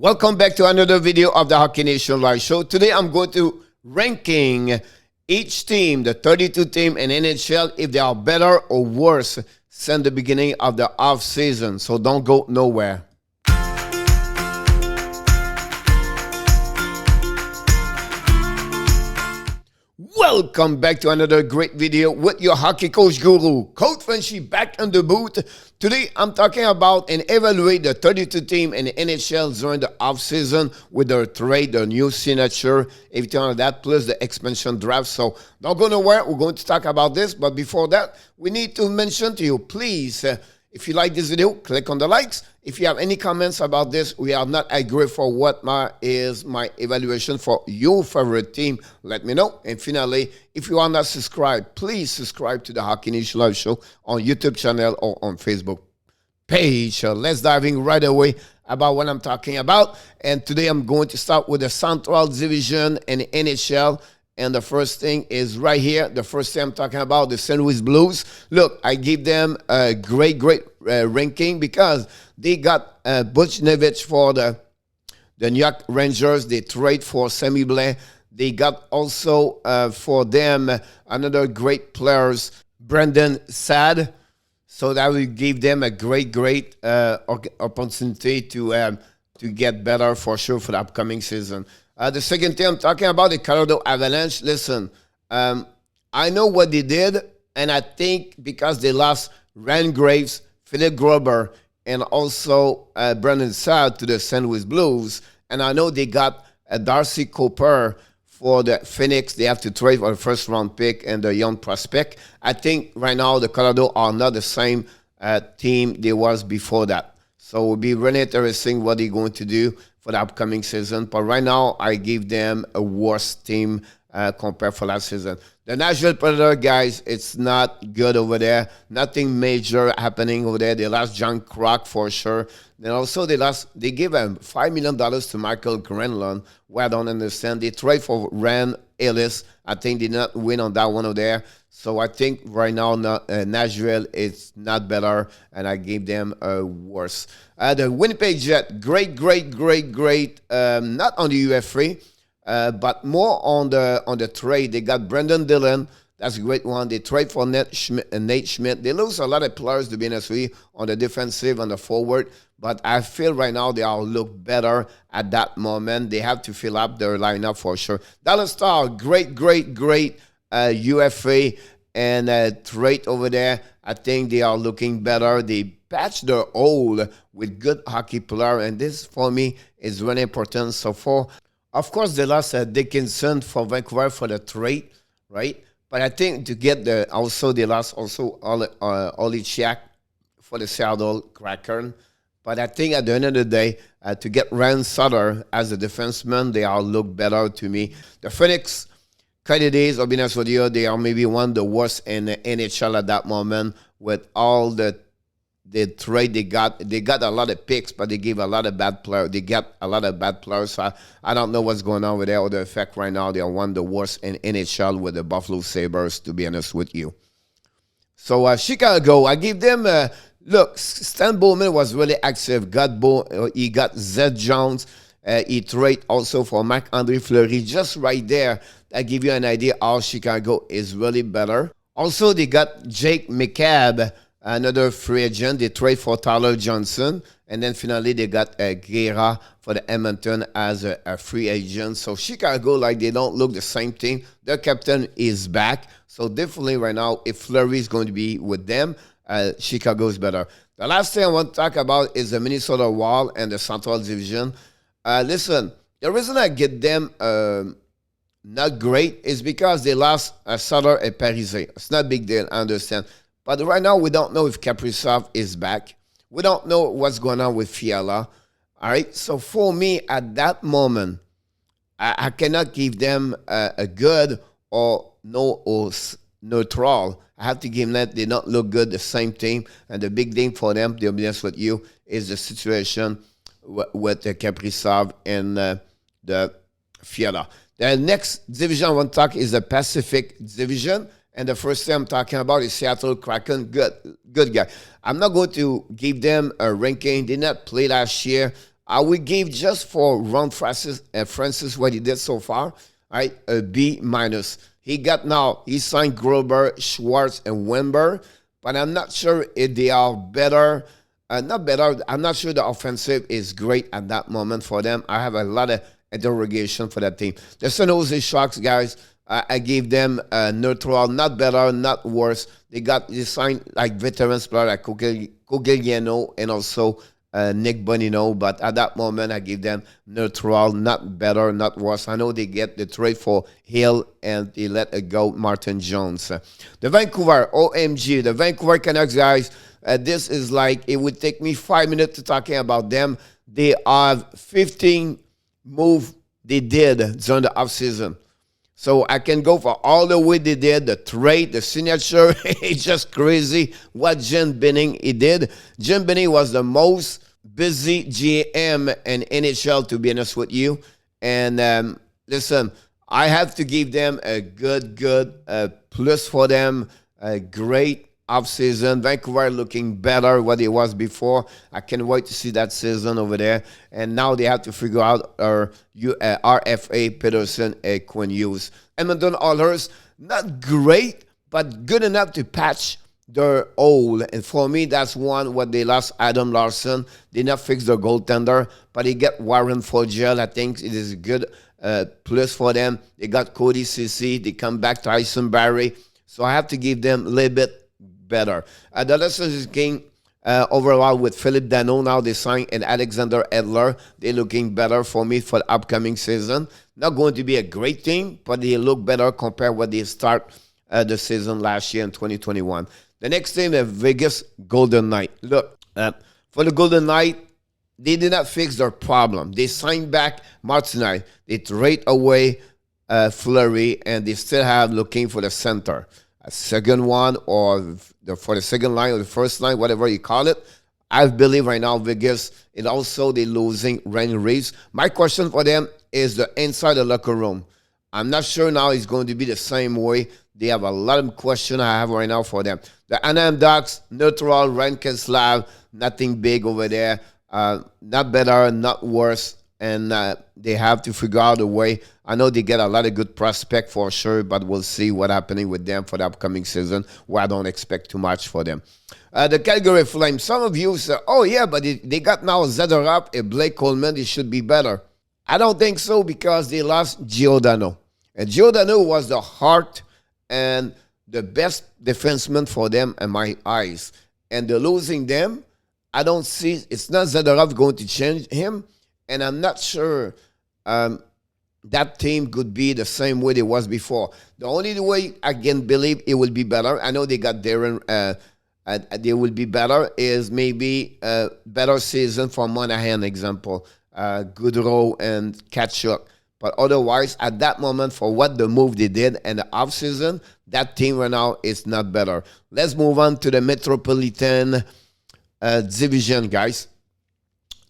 Welcome back to another video of the Hockey Nation Live Show. Today I'm going to ranking each team, the 32 team in NHL, if they are better or worse since the beginning of the off season. So don't go nowhere. Welcome back to another great video with your hockey coach guru, Coach Frenchy, back in the booth. Today, I'm talking about and evaluate the 32 team in the NHL during the offseason with their trade, their new signature, everything like that, plus the expansion draft. So don't go nowhere. We're going to talk about this. But before that, we need to mention to you, please, if you like this video, click on the likes. If you have any comments about this, we are not agree for what is my evaluation for your favorite team, let me know. And finally, if you are not subscribed, please subscribe to the Hockey Nation Live Show on YouTube channel or on Facebook page. Let's dive in right away about what I'm talking about. And today I'm going to start with the Central Division and NHL. And the first thing is right here. The first thing I'm talking about, the St. Louis Blues. Look, I give them a great ranking because they got Buchnevich for the New York Rangers. They trade for Sammy Blais. They got also for them another great players, Brendan Saad. So that will give them a great opportunity to get better for sure for the upcoming season. The second thing I'm talking about, the Colorado Avalanche. Listen, I know what they did, and I think because they lost Ryan Graves, Philip Gruber, and also Brendan Saad to the St. Louis Blues, and I know they got Darcy Cooper for the Phoenix. They have to trade for the first-round pick and the young prospect. I think right now the Colorado are not the same team they was before that. So it will be really interesting what they're going to do for the upcoming season. But right now, I give them a worse team compared for last season. The Nashville Predators, guys, it's not good over there. Nothing major happening over there. They lost John Krok for sure. Then also they gave him $5 million to Michael Granlund, where I don't understand. They trade for Rand Ellis. I think they did not win on that one over there. So I think right now Nashville is not better, and I gave them a worse. The Winnipeg Jet, great. Not on the UFA, but more on the trade. They got Brendan Dillon. That's a great one. They trade for Nate Schmidt. They lose a lot of players, to be honest with you, on the defensive, on the forward. But I feel right now they all look better at that moment. They have to fill up their lineup for sure. Dallas Stars, great UFA and trade over there. I think they are looking better. They patched their hole with good hockey player, and this for me is really important. So of course, they lost Dickinson for Vancouver for the trade, right? But I think to get they lost also Olichak for the Seattle Kraken. But I think at the end of the day, to get Ryan Sutter as a defenseman, they all look better to me. The Phoenix Coyotes, I'll be honest with you, they are maybe one of the worst in the NHL at that moment with all the trade they got. They got a lot of picks, but they gave a lot of bad players. They got a lot of bad players. So I don't know what's going on with that or the effect right now. They are one of the worst in NHL with the Buffalo Sabres, to be honest with you. So Chicago, I give them, look, Stan Bowman was really active. He got Zed Jones. He traded also for Marc-Andre Fleury. Just right there, I give you an idea how Chicago is really better. Also, they got Jake McCabe, another free agent. They trade for Tyler Johnson. And then finally, they got Guerra for the Edmonton as a free agent. So Chicago, they don't look the same team. Their captain is back. So definitely right now, if Fleury is going to be with them, Chicago is better. The last thing I want to talk about is the Minnesota Wild and the Central Division. Listen, the reason I get them not great is because they lost Sutter and Parise. It's not a big deal, I understand. But right now, we don't know if Kaprizov is back. We don't know what's going on with Fiala. All right? So for me, at that moment, I cannot give them a good or no or neutral. I have to give them that they don't look good, the same team. And the big thing for them, to be honest with you, is the situation with the Kaprizov and the Fiala. The next division I want to talk is the Pacific Division. And the first thing I'm talking about is Seattle Kraken. Good guy. I'm not going to give them a ranking. They did not play last year. I would give just for Ron Francis what he did so far, right, a B minus. He signed Grober, Schwartz, and Wimber, but I'm not sure if they are better. Not better. I'm not sure the offensive is great at that moment for them. I have a lot of interrogation for that team. The San Jose Sharks, guys, I gave them neutral, not better, not worse. They signed like veterans players like Cogliano and also Nick Bonino, but at that moment I give them neutral, not better, not worse. I know they get the trade for Hill and they let it go Martin Jones. The Vancouver, OMG, the Vancouver Canucks, guys, this is like, it would take me 5 minutes to talking about them. They have 15 moves they did during the offseason. So I can go for all the way they did, the trade, the signature. It's just crazy what Jim Benning he did. Jim Benning was the most busy GM in NHL, to be honest with you. And listen, I have to give them a good plus for them. A great offseason. Vancouver looking better what it was before. I can't wait to see that season over there. And now they have to figure out RFA, Peterson, and Quinn Hughes. Edmonton Oilers, not great, but good enough to patch their hole. And for me, that's what they lost Adam Larson. They not fix their goaltender, but they get Warren Fogiel. I think it is a good plus for them. They got Cody Ceci. They come back to Tyson Barrie. So I have to give them a little bit better. The Lessons is King overall with Philip Dano. Now they signed and Alexander Edler. They're looking better for me for the upcoming season. Not going to be a great team, but they look better compared to what they start the season last year in 2021. The next team is Vegas Golden Knight. Look, for the Golden Knight, they did not fix their problem. They signed back Martinez. They trade away Fleury, and they still have looking for the center. A second one or for the second line or the first line, whatever you call it. I believe right now Vegas, and also they're losing Ryan Reeves. My question for them is the inside the locker room. I'm not sure now it's going to be the same way. They have a lot of questions I have right now for them. The Anaheim Ducks, neutral, Rankin-Slav, nothing big over there. Not better, not worse. And they have to figure out a way. I know they get a lot of good prospect for sure, but we'll see what's happening with them for the upcoming season, where I don't expect too much for them. The Calgary Flames, some of you say, oh yeah, but they got now Zadorov and Blake Coleman, they should be better. I don't think so, because they lost Giordano. And Giordano was the heart and the best defenseman for them in my eyes. And they're losing them. I don't see, it's not Zadorov going to change him. And I'm not sure that team could be the same way it was before. The only way I can believe it will be better, I know they got Darren, they will be better, is maybe a better season for Monahan, example, Goodrow and Tkachuk. But otherwise, at that moment, for what the move they did in the offseason, that team right now is not better. Let's move on to the Metropolitan Division, guys.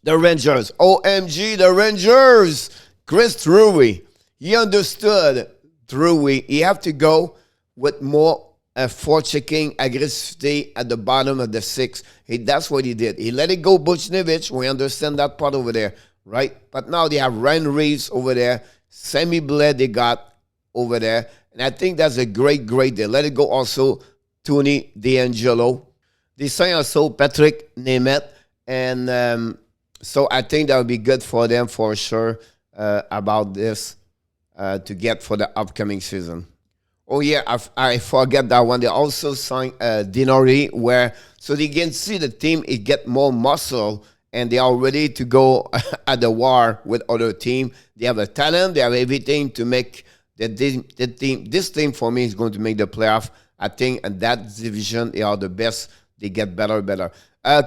The Rangers. OMG, the Rangers. Chris Drury. He understood Drury. He have to go with more forechecking aggressivity at the bottom of the six. That's what he did. He let it go Buchnevich. We understand that part over there, right? But now they have Ryan Reeves over there. Sammy Bled they got over there. And I think that's a great. They let it go also Tony DeAngelo. They signed also Patrick Nemeth. And so I think that would be good for them for sure about this to get for the upcoming season. Oh, yeah, I forget that one. They also signed Dinori, so they can see the team, it get more muscle, and they are ready to go at the war with other team. They have the talent. They have everything to make the team. This team, for me, is going to make the playoff. I think in that division, they are the best. They get better.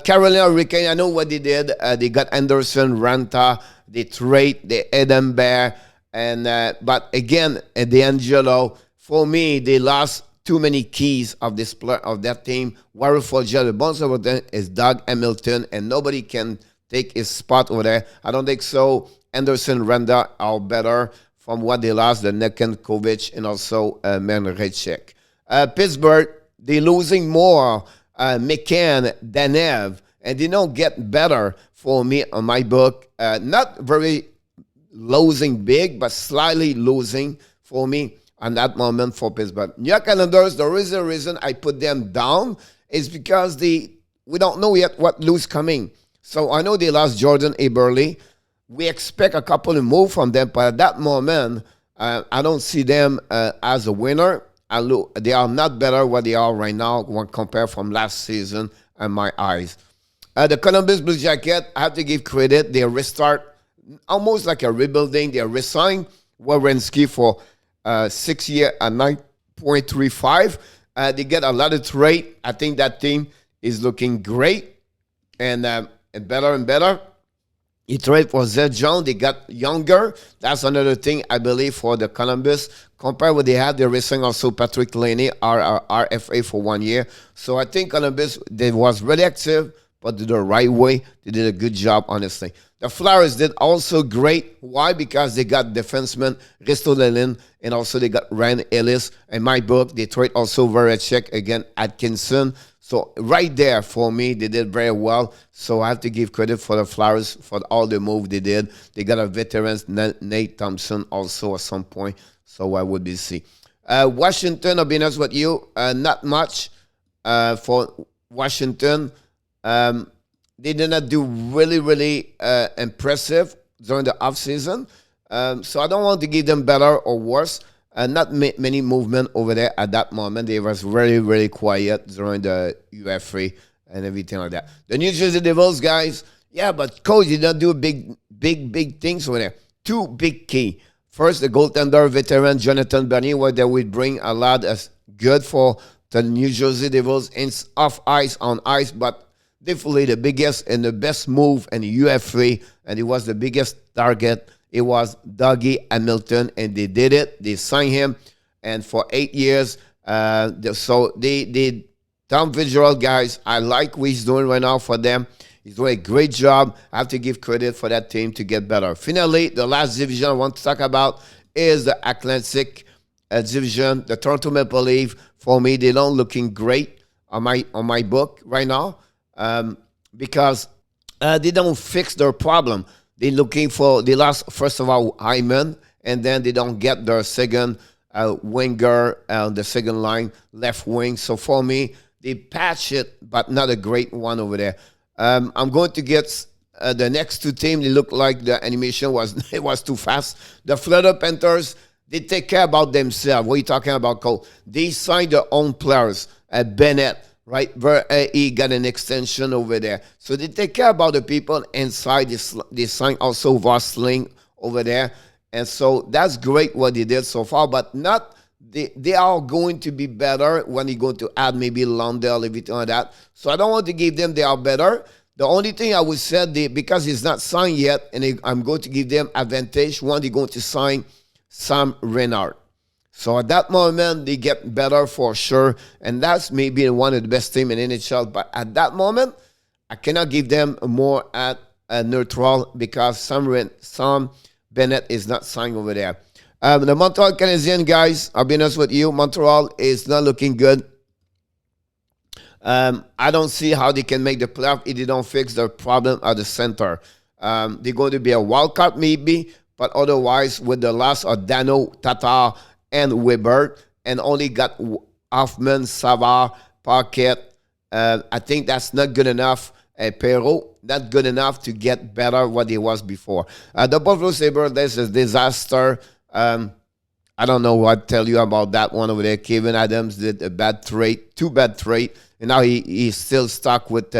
Carolina Hurricane, I know what they did. They got Anderson, Ranta, they trade, they Eden Bear, and but again, at D'Angelo, for me, they lost too many keys of that team. Warren Fogiel, the bones over there is Doug Hamilton, and nobody can take his spot over there. I don't think so. Anderson, Randa are better from what they lost, the Nekenkovic and also Menrechek. Pittsburgh, they're losing more. McCann, Danev, and they don't get better for me on my book. Not very losing big, but slightly losing for me on that moment for Pittsburgh. New York Islanders, the reason I put them down is because we don't know yet what lose coming. So I know they lost Jordan Eberle. We expect a couple of moves from them, but at that moment, I don't see them as a winner. They are not better what they are right now when compared from last season in my eyes. The Columbus Blue Jackets, I have to give credit. They restart almost like a rebuilding. They resigned Werenski for 6 years at 9.35. They get a lot of trade. I think that team is looking great and better and better. He traded for Zed Jones. They got younger. That's another thing, I believe, for the Columbus. Compared to what they had, they resigned also Patrick Laney, RFA, for 1 year. So I think Columbus, they was really active, but did the right way. They did a good job, honestly. The Flyers did also great. Why? Because they got defenseman Ristolainen, and also they got Ryan Ellis. In my book, they trade also Voracek, again, Atkinson. So right there, for me, they did very well. So I have to give credit for the Flyers for all the move they did. They got a veteran, Nate Thompson, also at some point. So I would be see. Washington, I'll be honest with you, not much for Washington. They did not do really impressive during the offseason. So I don't want to give them better or worse. Not many movement over there at that moment. They was really quiet during the UFA and everything like that. The New Jersey Devils, guys, yeah, but coach did not do big things over there. Two big key. First, the goaltender veteran Jonathan Bernier, where they would bring a lot as good for the New Jersey Devils off ice, on ice, but definitely the biggest and the best move in the UFA, and it was the biggest target. It was Dougie Hamilton, and they did it. They signed him, and for 8 years. So they Tom Fitzgerald, guys, I like what he's doing right now for them. He's doing a great job. I have to give credit for that team to get better. Finally, the last division I want to talk about is the Atlantic division. The Toronto Maple Leafs, for me, they don't looking great on my book right now because they don't fix their problem. They lost, first of all, Hyman, and then they don't get their second winger, the second line, left wing. So for me, they patch it, but not a great one over there. I'm going to get the next two teams. They look like the animation was too fast. The Florida Panthers, they take care about themselves. What are you talking about, Cole? They signed their own players. Bennett, right? Where he got an extension over there. So they take care about the people inside. They signed also Vosling over there. And so that's great what they did so far, but not they are going to be better when you're going to add maybe Lundell, everything like that. So I don't want to give them they are better. The only thing I would say, because he's not signed yet, and I'm going to give them advantage, one, they're going to sign Sam Reinhart. So at that moment, they get better for sure. And that's maybe one of the best teams in NHL. But at that moment, I cannot give them more at a neutral because Sam Bennett is not signed over there. The Montreal Canadiens, guys, I'll be honest with you, Montreal is not looking good. I don't see how they can make the playoff if they don't fix their problem at the center. They're going to be a wild card maybe, but otherwise with the loss of Dano, Tatar, and Weber, and only got Hoffman, Savard, Paquette. I think that's not good enough. Perrault, not good enough to get better what he was before. The Buffalo Sabres, this is a disaster. I don't know what to tell you about that one over there. Kevin Adams did a bad trade, two bad trade, and now he's still stuck with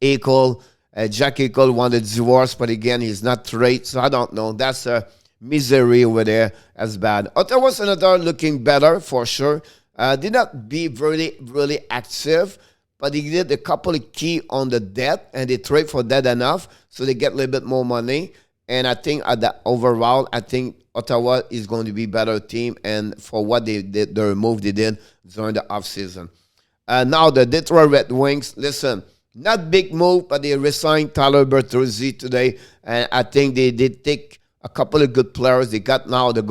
Eichel. Jack Eichel wanted divorce, but again, he's not trade, so I don't know. That's a misery over there as bad. Ottawa's another looking better for sure. Did not be really active, but he did a couple of key on the debt, and they trade for that enough, so they get a little bit more money. And I think at the overall, I think Ottawa is going to be a better team, and for what they did, the move they did during the offseason. Now the Detroit Red Wings, listen, not big move, but they resigned Tyler Bertuzzi today, and I think they did take a couple of good players. They got now the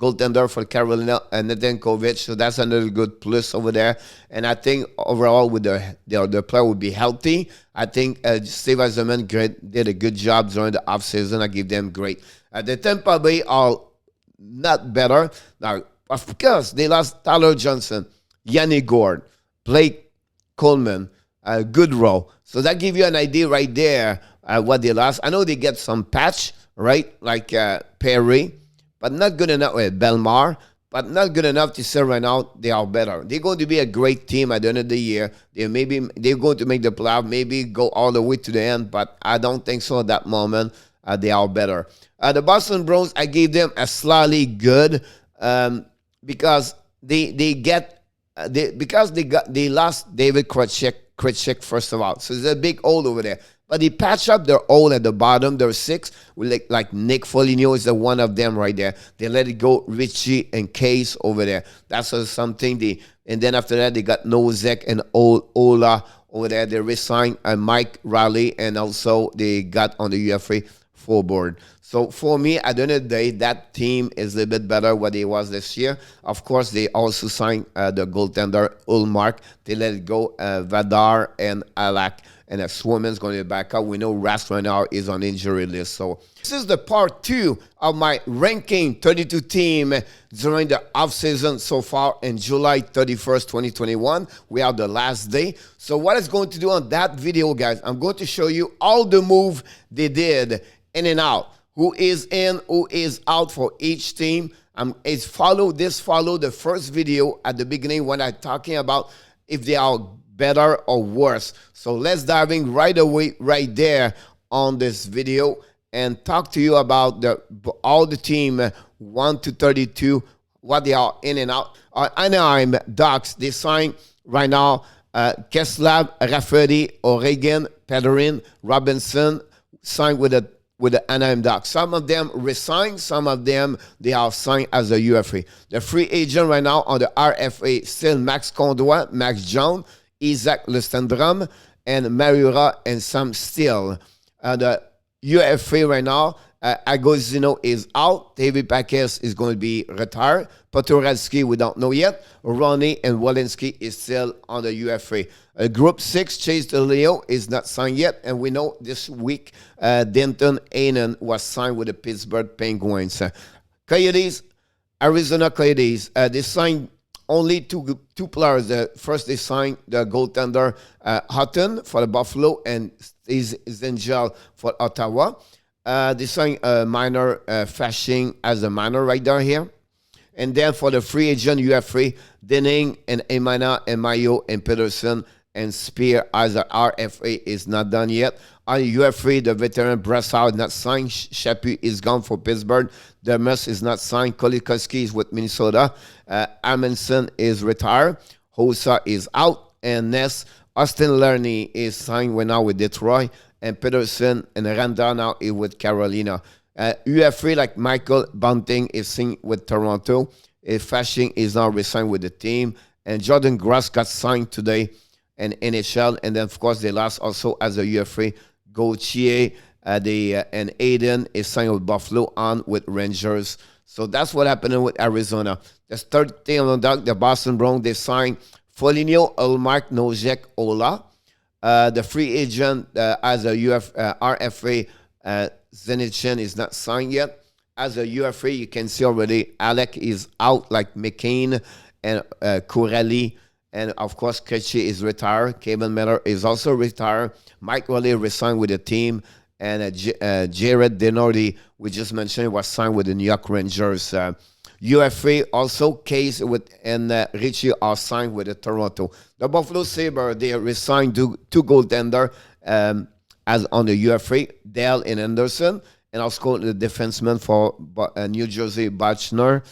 goaltender for Carolina, Nedeljkovic. So that's another good plus over there. And I think overall, with the player will be healthy. I think Steve Eisenman did a good job during the offseason. I give them great. The Tampa Bay are not better. Now, of course, they lost Tyler Johnson, Yanni Gord, Blake Coleman, Goodrow. So that gives you an idea right there what they lost. I know they get some patch, right, like Perry, but not good enough with Belmar, but not good enough to say right now they are better. They're going to be a great team at the end of the year. They're going to make the playoff, maybe go all the way to the end, but I don't think so at that moment. They are better. The Boston Bruins, I gave them a slightly good because they lost David Krejcik first of all. So there's a big hole over there. But they patch up their hole at the bottom. They're 6. Like Nick Foligno is the one of them right there. They let it go, Richie and Case over there. That's something. And then after that, they got Nosek and Ola over there. They resigned Mike Riley, and also they got on the UFA forward. So for me, at the end of the day, that team is a little bit better what it was this year. Of course, they also signed the goaltender Ullmark. They let it go, Vadar and Alak. And a Swimmer's going to be back up. We know Rast right now is on injury list. So this is the part 2 of my ranking 32 team during the offseason so far in July 31st, 2021. We are the last day. So what it's going to do on that video, guys, I'm going to show you all the move they did in and out. Who is in, who is out for each team. Follow the first video at the beginning when I'm talking about if they are better or worse. So let's dive in right away, right there on this video, and talk to you about all the team 1 to 32, what they are in and out. Anaheim Ducks, they signed right now Keslav, Rafferty, O'Regan, Pederin, Robinson, signed with the Anaheim Ducks. Some of them resigned, some of them they are signed as a UFA. The free agent right now on the RFA still Max Condois, Max Jones, Isaac Lustendrum, and Mariura and Sam Steele. The UFA right now, Agozino is out. David Paquez is going to be retired. Poturalski, we don't know yet. Ronnie and Walensky is still on the UFA. Group 6, Chase DeLeo is not signed yet. And we know this week, Denton Ainen was signed with the Pittsburgh Penguins. Coyotes, Arizona Coyotes, they signed only two players. First, they signed the goaltender Hutton for the Buffalo and Zengel for Ottawa. They signed a minor Fashing as a minor right down here. And then for the free agent UFA, Denning and Emana and Mayo and Peterson and Spear as a RFA is not done yet. On UFA, the veteran Brassard is not signed. Chapuis is gone for Pittsburgh. Dermus is not signed. Kolikoski is with Minnesota. Amundsen is retired. Hossa is out. And Ness, Austin Lerny is signed right now with Detroit. And Peterson and Randa now is with Carolina. UFA, like Michael Bunting, is signed with Toronto. Fashing is now resigned with the team. And Jordan Grass got signed today in NHL. And then, of course, they lost also as a UFA. Gauthier and Aiden is signed with Buffalo on with Rangers. So that's what happened with Arizona. The third team on the Boston Bruins, they signed Foligno, Ullmark, Nosek, Ola. The free agent as a RFA, Zenitchin is not signed yet. As a UFA, you can see already Alec is out, like McCain and Corelli. And, of course, Krejci is retired. Kevin Miller is also retired. Mike Riley resigned with the team. And Jared Denardi, we just mentioned, was signed with the New York Rangers. UFA also, Case and Richie are signed with the Toronto. The Buffalo Sabres, they resigned two goaltender as on the UFA, Dale and Anderson. And also the defenseman for New Jersey, Butcher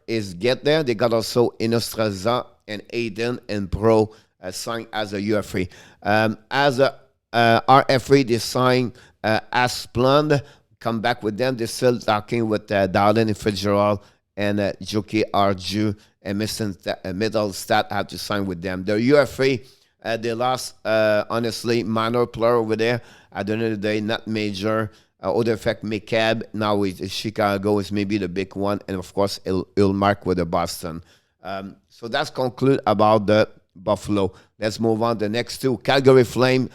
is get there. They got also Inostraza and Aiden and Pro signed as a UFA. As a RFA, they signed Asplund. Come back with them. They're still talking with Darlene and Fitzgerald and Joki Arju and Middlestat had to sign with them. The UFA, they lost, honestly, minor player over there. At the end of the day, not major. Other fact, McCabe now with Chicago is maybe the big one, and of course, Ilmark with the Boston. So that's conclude about the Buffalo. Let's move on. The next two, Calgary Flame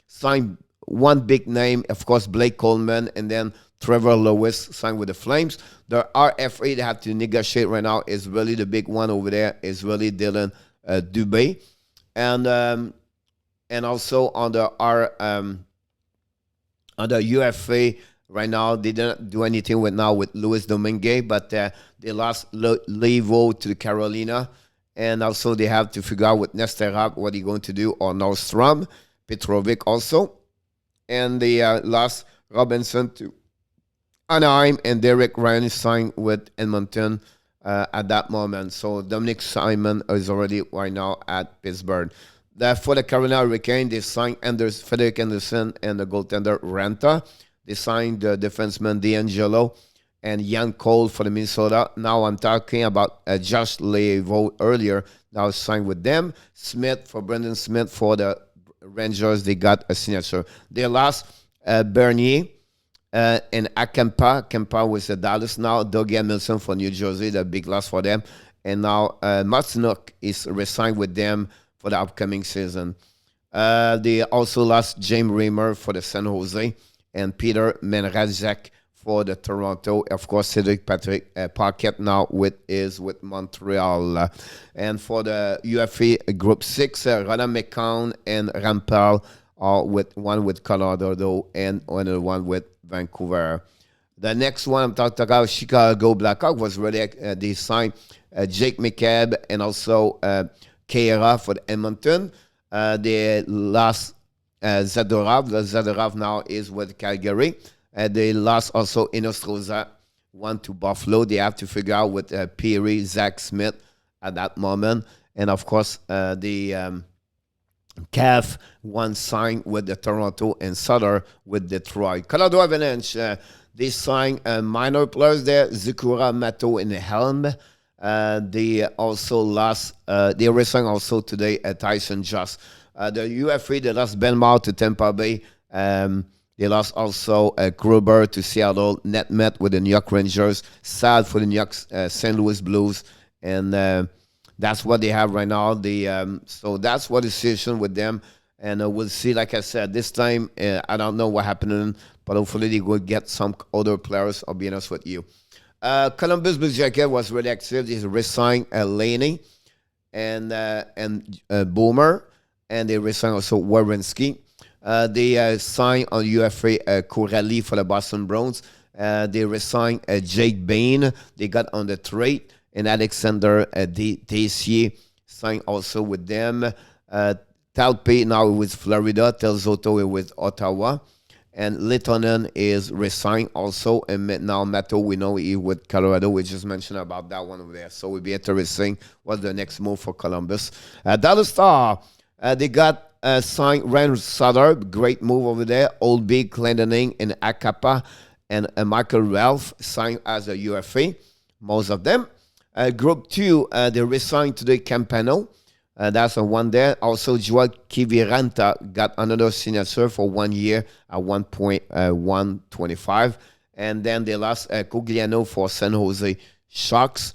signed one big name, of course, Blake Coleman, and then Trevor Lewis signed with the Flames. The RFA they have to negotiate right now is really the big one over there. Is really Dylan Dubé, and also on the UFA right now they didn't do anything with Luis Domingue, but they lost Levo to Carolina, and also they have to figure out with Nesterov what he's going to do, or Nordstrom, Petrovic also, and they lost Robinson to Anaheim, and Derek Ryan signed with Edmonton at that moment. So Dominic Simon is already right now at Pittsburgh. For the Carolina Hurricanes, they signed Frederick Anderson and the goaltender Ranta. They signed the defenseman D'Angelo and Ian Cole for the Minnesota. Now I'm talking about Josh Levo earlier. Now signed with them. Brendan Smith for the Rangers. They got a signature. They lost Bernier and Akampa. Akampa was the Dallas now. Doug Emilson for New Jersey, the big loss for them. And now Martinuk is re-signed with them for the upcoming season. They also lost James Reimer for the San Jose and Peter Menrazek for the Toronto. Of course, Cedric Paquette now is with Montreal. And for the UFA Group 6, Ronan McCown and Rampal are one with Colorado and another one with Vancouver. The next one I'm talking about, Chicago Blackhawks, was really they signed Jake McCabe and also Kehra for the Edmonton. They lost Zadorov. Zadorov now is with Calgary. They lost also Inostroza, one to Buffalo. They have to figure out with Peary, Zach Smith at that moment. And of course, the Calf one signed with the Toronto and Sutter with Detroit. Colorado Avalanche, they signed minor players there, Zukura, Mato, and Helm. They also lost, they resigned also today Tyson Just. The UFA, they lost Ben Mao to Tampa Bay. They lost also Gruber to Seattle, Netmet with the New York Rangers, Sad for the New York St. Louis Blues, and that's what they have right now. So that's what the situation with them, and we'll see. Like I said, this time I don't know what happened, but hopefully they will get some other players. I'll be honest with you. Columbus Blue Jacket was really active. They resigned Laney and Boomer, and they resigned also Wawrinski. They signed on UFA Corelli for the Boston Bruins. They resigned Jake Bain. They got on the trade. And Alexander Tessier signed also with them. Talpe now with Florida. Telzotto with Ottawa. And Littonen is resigned also. And now Mato, we know he with Colorado. We just mentioned about that one over there. So we'll be interesting what's the next move for Columbus. Dallas Star, they got signed Ryan Sutter. Great move over there. Old Big, Clendening, and Akapa. And Michael Ralph signed as a UFA. Most of them. Group 2, they resigned today Campano. That's a one there. Also, Joel Kiviranta got another signature for 1 year at 1.125. And then they lost Cogliano for San Jose Sharks.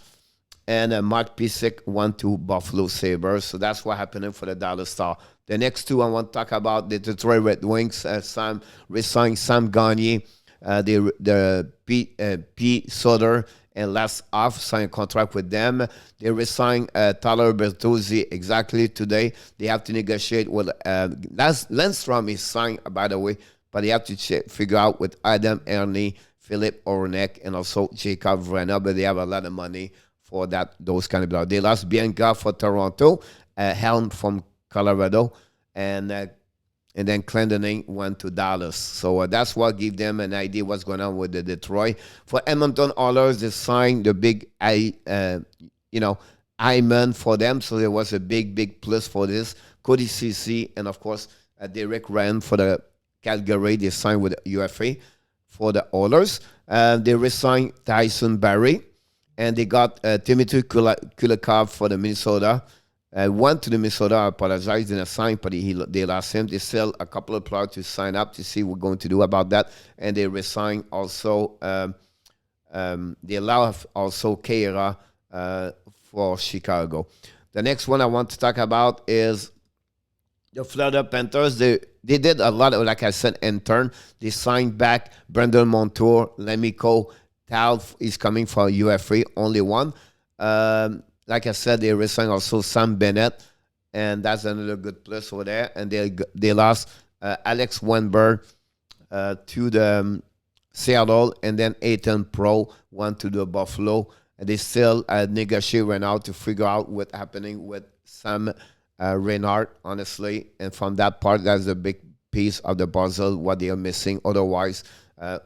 And Mark Pissick went to Buffalo Sabres. So that's what happened for the Dallas Star. The next two I want to talk about, the Detroit Red Wings. Resigned Sam Gagner, the P. Sutter, and last off signed a contract with them. They resigned Tyler Bertuzzi exactly today. They have to negotiate with Lindstrom is signed, by the way, but they have to figure out with Adam Ernie, Philip Ornek, and also Jacob Vrena, but they have a lot of money for those kind of players. They lost Bianca for Toronto, Helm from Colorado, and then Clendening went to Dallas. So that's what gave them an idea what's going on with the Detroit. For Edmonton Oilers, they signed the big, Hyman for them. So there was a big plus for this. Cody Ceci and, of course, Derek Ryan for the Calgary. They signed with UFA for the Oilers. They resigned Tyson Barrie. And they got Timothy Kulikov for the Minnesota. Went to the Minnesota, I apologize, didn't sign, but they lost him. They sell a couple of players to sign up to see what we're going to do about that. And they resign also, they allow also Keira for Chicago. The next one I want to talk about is the Florida Panthers. They did a lot of, like I said, intern. They signed back Brendan Montour, Lemico, Tal is coming for UFA, only one. Like I said, they resigned also Sam Bennett, and that's another good plus over there. And they lost Alex Wenberg to the Seattle, and then Ethan Pro went to the Buffalo. And they still negotiate right now to figure out what's happening with Sam Reinhart, honestly. And from that part, that's a big piece of the puzzle, what they are missing. Otherwise,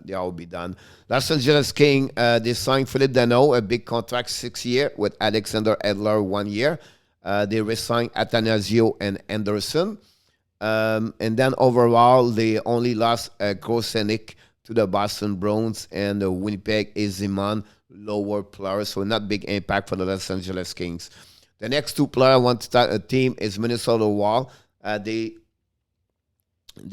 they all be done. Los Angeles Kings, they signed Philippe Danault, a big contract, 6 years, with Alexander Edler, 1 year. They re-signed Athanasio and Anderson. And then overall, they only lost Grosenick to the Boston Bruins, and the Winnipeg Eziman, lower players, so not big impact for the Los Angeles Kings. The next two players I want to start a team is Minnesota Wild. They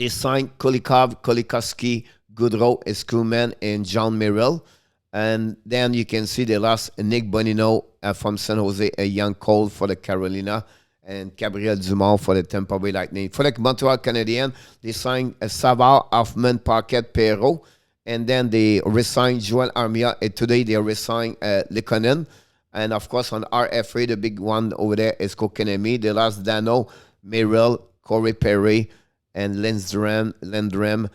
signed Kulikov, Kolikoski, Goodrow, Eskuman, and John Merrill. And then you can see they lost Nick Bonino from San Jose, a young Cole for the Carolina, and Gabriel Dumont for the Tampa Bay Lightning. For the Montreal Canadiens, they signed Savard, Hoffman, Paquette, Perrault. And then they resigned Joel Armia. And today they resigned Lekonen. And of course, on RFA, the big one over there is Kokanemi. They lost Dano, Merrill, Corey Perry, and Lindrum,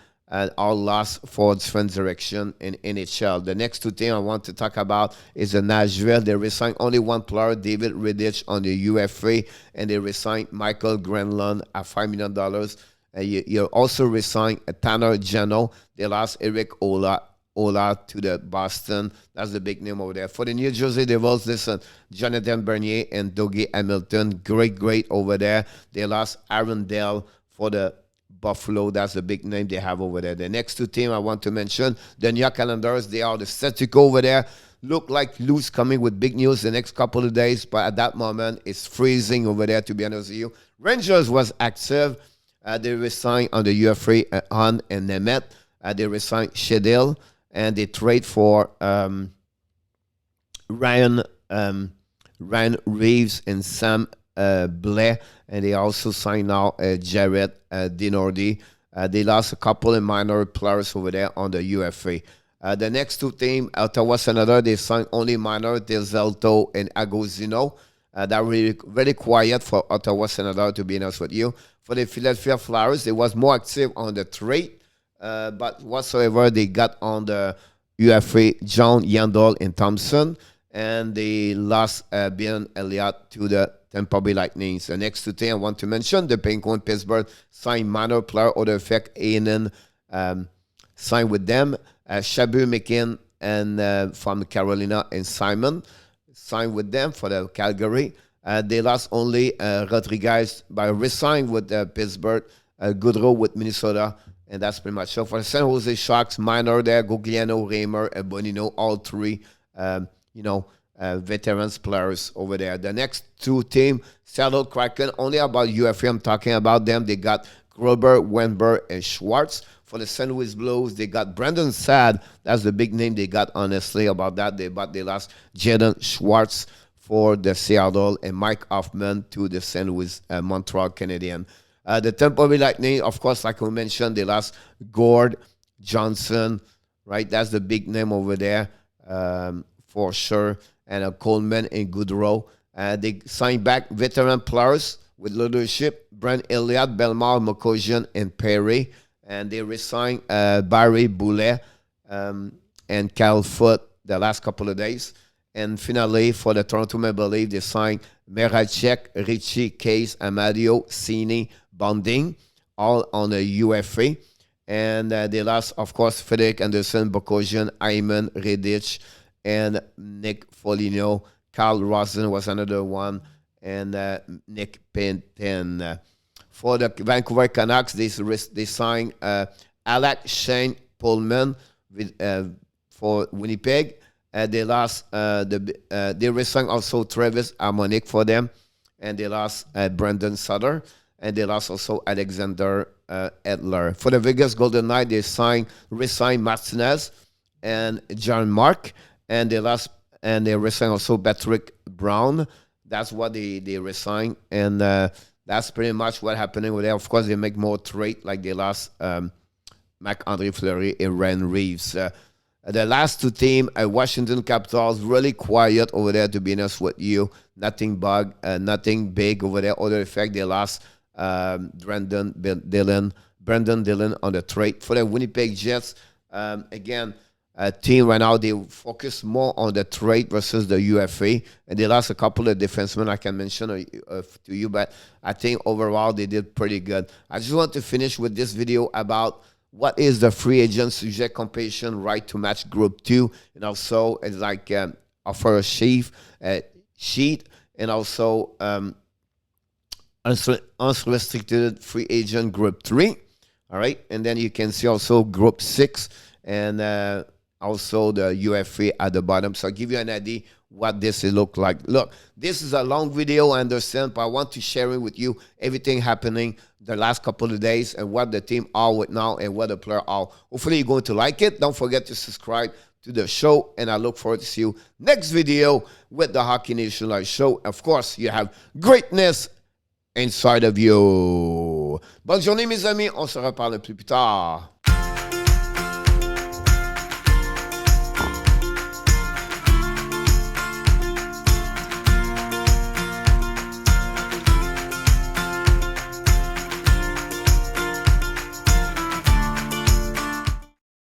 all lost for different direction in NHL. The next two things I want to talk about is the Nashville. They resigned only one player, David Riddich, on the UFA, and they resigned Michael Granlund at $5 million. You also resigned Tanner Jano. They lost Eric Ola to the Boston. That's the big name over there. For the New Jersey Devils, listen, Jonathan Bernier and Dougie Hamilton. Great over there. They lost Aaron Dell for the Buffalo. That's the big name they have over there. The next two teams I want to mention, the New York Islanders. They are the static over there. Look like Lou's coming with big news the next couple of days, but at that moment, it's freezing over there, to be honest with you. Rangers was active. They resigned on the UFA Han and Nemeth. They resigned Shedil, and they trade for Ryan Reeves and Sam Blais, and they also signed now Jared Denordi. They lost a couple of minor players over there on the UFA. The next two teams, Ottawa Senators, they signed only minor, Delzelto and Agosino. That really very quiet for Ottawa Senators, to be honest with you. For the Philadelphia Flyers, they was more active on the trade, but whatsoever they got on the UFA, John Yandel and Thompson, and they lost Ben Elliott to the Tampa Bay Lightning. The next two things I want to mention, the Penguins Pittsburgh signed minor player or the effect Ainen signed with them. Shabu McKinn and from Carolina and Simon signed with them for the Calgary. They lost only Rodriguez by re-signed with Pittsburgh, Goodrow with Minnesota, and that's pretty much so. For the San Jose Sharks, minor there, Guglielmo, Raymer, and Bonino, all three, veterans players over there. The next two teams, Seattle Kraken, only about UFA I'm talking about them. They got Grober, Wenberg, and Schwartz. For the St. Louis Blues, they got Brendan Saad. That's the big name they got, honestly, about that. They lost Jaden Schwartz for the Seattle and Mike Hoffman to the St. Louis Montreal Canadiens. The Tampa Bay Lightning, of course, like we mentioned, they lost Gord, Johnson, right? That's the big name over there for sure. And Coleman and Goodrow. They signed back veteran players with leadership, Brent Elliott, Belmar, Mokosian, and Perry. And they re-signed Barry Boulet and Cal Foote the last couple of days. And finally, for the Toronto Maple Leafs, they signed Meracek, Richie, Case, Amadio, Cini, Bonding, all on the UFA. And they lost, of course, Frederick Anderson, Bokosian, Ayman, Redich, and Nick Foligno. Carl Rosen was another one, and Nick Pinton. For the Vancouver Canucks, they signed Alec Shane Pullman for Winnipeg. They lost they re-signed also Travis Harmonic for them, and they lost Brandon Sutter, and they lost also Alexander Edler. For the Vegas Golden Knights, they re-signed Martinez and John Mark, and they re-signed also Patrick Brown. That's what they re-signed, and that's pretty much what happening with there. Of course, they make more trade, like they lost Marc-Andre Fleury and Ryan Reeves. The last two teams, Washington Capitals, really quiet over there, to be honest with you. Nothing big over there. Other effect, they lost Brendan Dillon on the trade. For the Winnipeg Jets, again, a team right now, they focus more on the trade versus the UFA, and they lost a couple of defensemen I can mention to you, but I think overall they did pretty good. I just want to finish with this video about what is the free agent sujet compensation right to match group 2, and also it's like offer a sheet, and also unrestricted free agent group 3. All right, and then you can see also group 6 and also the UFA at the bottom. So I'll give you an idea what this will look like. Look, this is a long video, I understand, but I want to share it with you, everything happening the last couple of days and what the team are with now and what the player are. Hopefully you're going to like it. Don't forget to subscribe to the show, and I look forward to see you next video with the Hockey Nation Live show. Of course, you have greatness inside of you. Bonne journée, mes amis. On se reparle plus tard.